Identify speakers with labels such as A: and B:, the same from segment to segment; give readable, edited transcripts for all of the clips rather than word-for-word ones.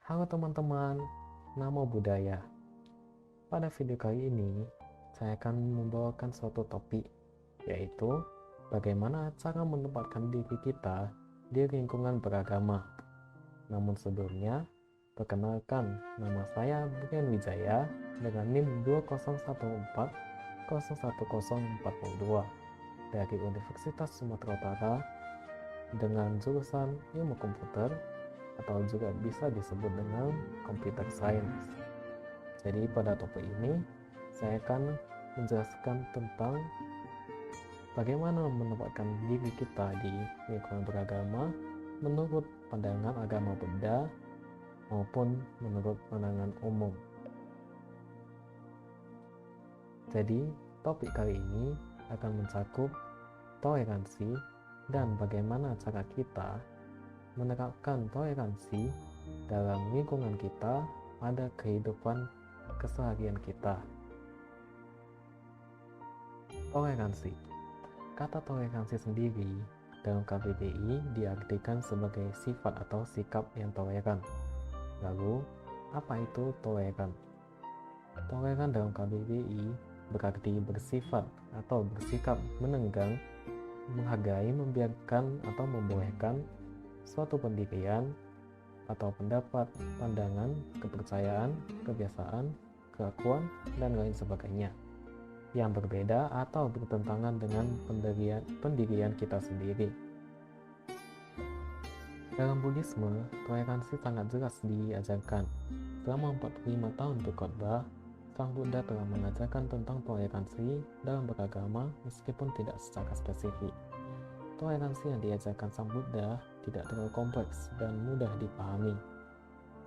A: Halo teman-teman, Namo Buddhaya. Pada video kali ini, saya akan membawakan suatu topik, yaitu bagaimana cara menempatkan diri kita di lingkungan beragama. Namun sebelumnya, perkenalkan, nama saya Brian Wijaya dengan NIM 2014011042 dari Universitas Sumatera Utara dengan jurusan Ilmu Komputer atau juga bisa disebut dengan computer science. Jadi pada topik ini saya akan menjelaskan tentang bagaimana menempatkan diri kita di lingkungan beragama menurut pandangan agama Buddha maupun menurut pandangan umum. Jadi topik kali ini akan mencakup toleransi dan bagaimana cara kita menerapkan toleransi dalam lingkungan kita pada kehidupan keseharian kita. Toleransi. Kata toleransi sendiri dalam KBBI diartikan sebagai sifat atau sikap yang toleran. Lalu, apa itu toleran? Toleran dalam KBBI berarti bersifat atau bersikap menenggang, menghargai, membiarkan atau membolehkan suatu pendirian atau pendapat, pandangan, kepercayaan, kebiasaan, kelakuan, dan lain sebagainya yang berbeda atau bertentangan dengan pendirian kita sendiri. Dalam Buddhisme, toleransi sangat jelas diajarkan. Selama 45 tahun berkhotbah, Sang Buddha telah mengajarkan tentang toleransi dalam beragama meskipun tidak secara spesifik. Toleransi yang diajarkan Sang Buddha tidak terlalu kompleks dan mudah dipahami.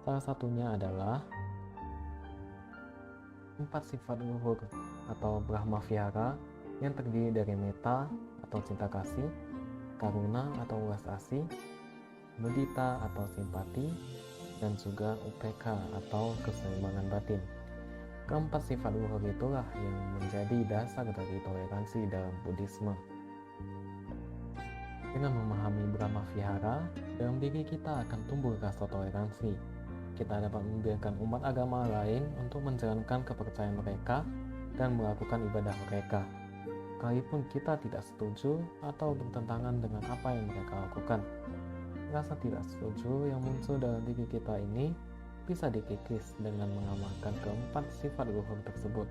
A: Salah satunya adalah 4 sifat luhur atau Brahma Vihara yang terdiri dari metta atau cinta kasih, karuna atau welas asih, mudita atau simpati, dan juga upeka atau keseimbangan batin. Keempat sifat luhur itulah yang menjadi dasar dari toleransi dalam Buddhisme. Dengan memahami Brahma Vihara, dalam diri kita akan tumbuh rasa toleransi. Kita dapat membiarkan umat agama lain untuk menjalankan kepercayaan mereka dan melakukan ibadah mereka, sekalipun kita tidak setuju atau bertentangan dengan apa yang mereka lakukan. Rasa tidak setuju yang muncul dalam diri kita ini bisa dikikis dengan mengamalkan keempat sifat luhur tersebut,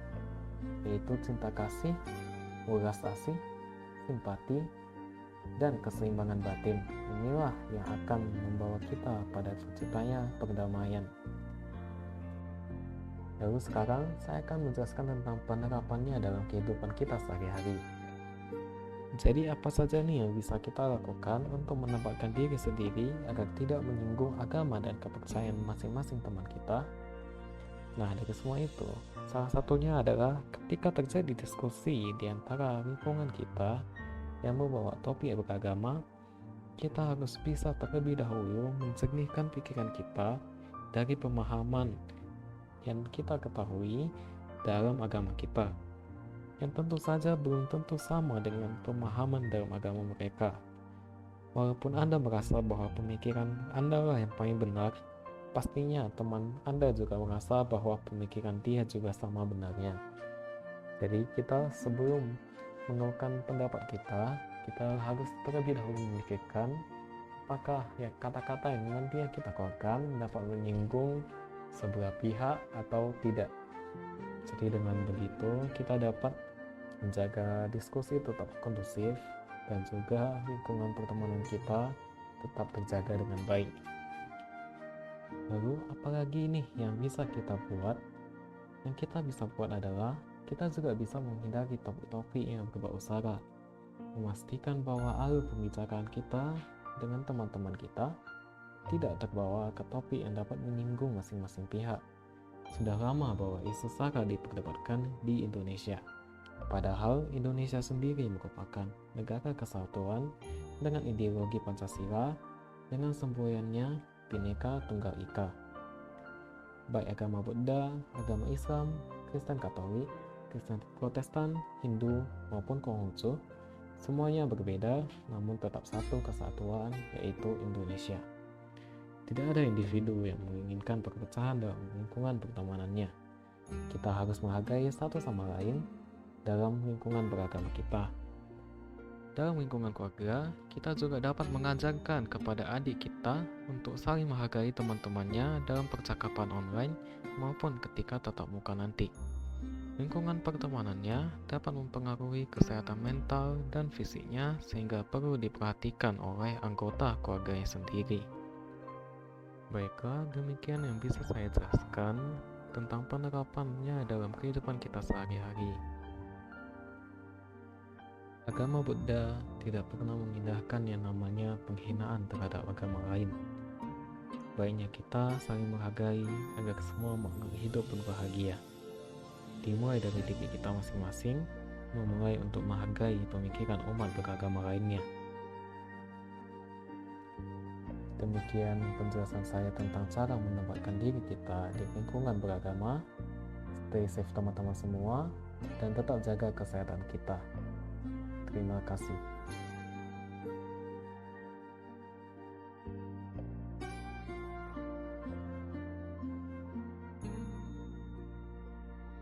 A: yaitu cinta kasih, welas asih, simpati, dan keseimbangan batin. Inilah yang akan membawa kita pada terciptanya perdamaian. Lalu sekarang saya akan menjelaskan tentang penerapannya dalam kehidupan kita sehari-hari. Jadi apa saja nih yang bisa kita lakukan untuk menempatkan diri sendiri agar tidak menyinggung agama dan kepercayaan masing-masing teman kita? Nah, dari semua itu, salah satunya adalah ketika terjadi diskusi di antara lingkungan kita yang membawa topik beragama, kita harus bisa terlebih dahulu mencernihkan pikiran kita dari pemahaman yang kita ketahui dalam agama kita, yang tentu saja belum tentu sama dengan pemahaman dalam agama mereka. Walaupun Anda merasa bahwa pemikiran Anda lah yang paling benar, pastinya teman Anda juga merasa bahwa pemikiran dia juga sama benarnya. Jadi kita sebelum mengeluarkan pendapat kita harus terlebih dahulu memikirkan apakah ya kata-kata yang nanti kita keluarkan dapat menyinggung sebelah pihak atau tidak. Jadi dengan begitu kita dapat menjaga diskusi tetap kondusif dan juga lingkungan pertemanan kita tetap terjaga dengan baik. Lalu apalagi nih yang bisa kita buat? Yang kita bisa buat adalah kita juga bisa menghindari topik-topik yang berbau sara, memastikan bahwa alur pembicaraan kita dengan teman-teman kita tidak terbawa ke topik yang dapat menyinggung masing-masing pihak. Sudah lama bahwa isu sara diperdebatkan di Indonesia, padahal Indonesia sendiri merupakan negara kesatuan dengan ideologi Pancasila dengan semboyannya Bhinneka Tunggal Ika. Baik agama Buddha, agama Islam, Kristen Katolik, Kristen Protestan, Hindu, maupun Konghucu, semuanya berbeda namun tetap satu kesatuan, yaitu Indonesia. Tidak ada individu yang menginginkan perpecahan dalam lingkungan pertemanannya. Kita harus menghargai satu sama lain dalam lingkungan beragama kita. Dalam lingkungan keluarga, kita juga dapat mengajarkan kepada adik kita untuk saling menghargai teman-temannya dalam percakapan online maupun ketika tatap muka nanti. Lingkungan pertemanannya dapat mempengaruhi kesehatan mental dan fisiknya sehingga perlu diperhatikan oleh anggota keluarganya sendiri. Baiklah, demikian yang bisa saya jelaskan tentang penerapannya dalam kehidupan kita sehari-hari. Agama Buddha tidak pernah mengindahkan yang namanya penghinaan terhadap agama lain. Baiknya kita saling menghargai agar semua makhluk hidup berbahagia. Dimulai dari diri kita masing-masing, memulai untuk menghargai pemikiran umat beragama lainnya. Demikian penjelasan saya tentang cara menempatkan diri kita di lingkungan beragama. Stay safe teman-teman semua, dan tetap jaga kesehatan kita. Terima kasih.